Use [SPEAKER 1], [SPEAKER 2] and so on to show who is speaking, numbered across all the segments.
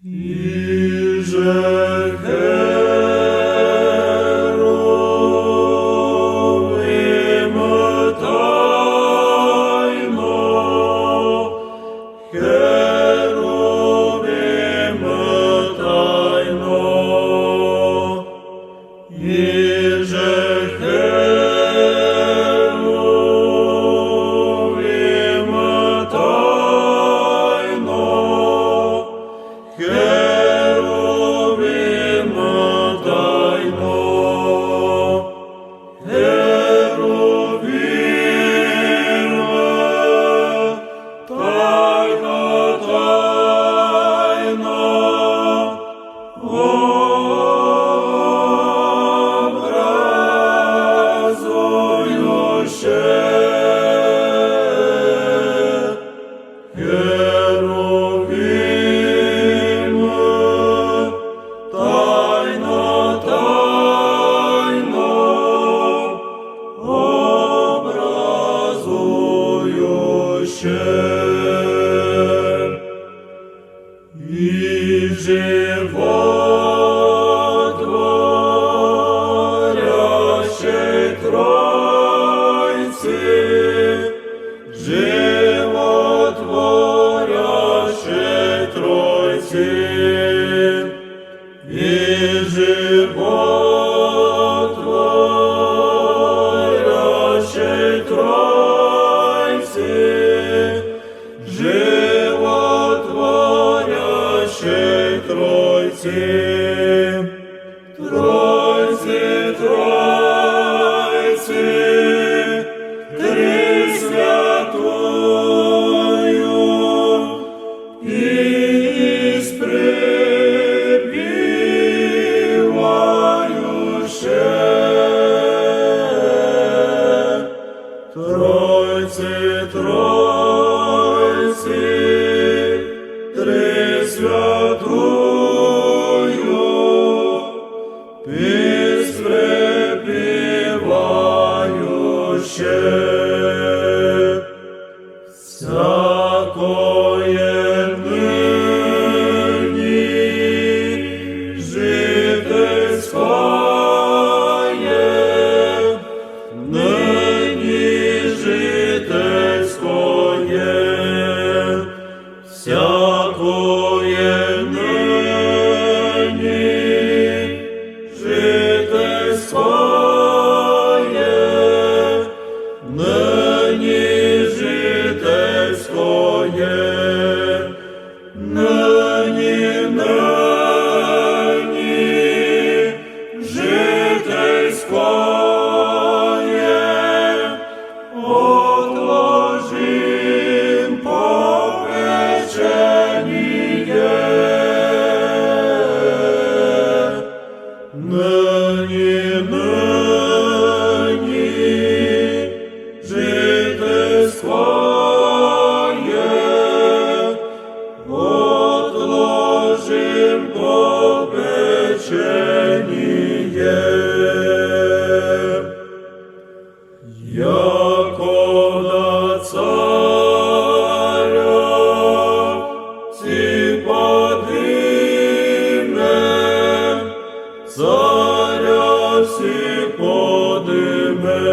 [SPEAKER 1] Іже херовим тайно, херовим тайно, іже херовим тайно, херовим тайно, херовим тайно, образующе, херовим тайно, образующе. І животворящей Тройці, животворящей Тройці, і животворящей Тройці, животворящей Тройці, Тройці, Тройці, Тресвятую, испрепевающе, Тройці, Тройці, Тресвятую, испрепевающе. Всякое ныне житейское, ныне житейское, всякое ныне житейское, ныне житейское, ныне житейское, отложим попечение, ныне житейское, отложим попечение. Якода царя си подиме, царя си подиме,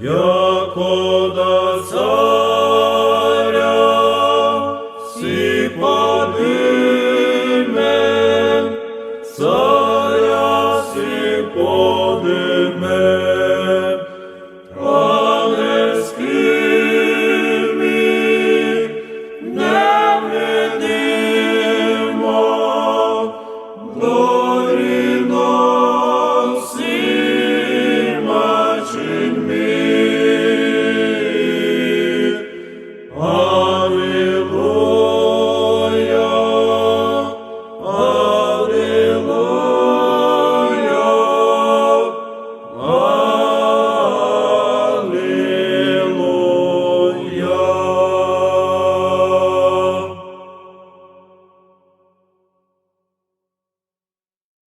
[SPEAKER 1] якода царя си подиме,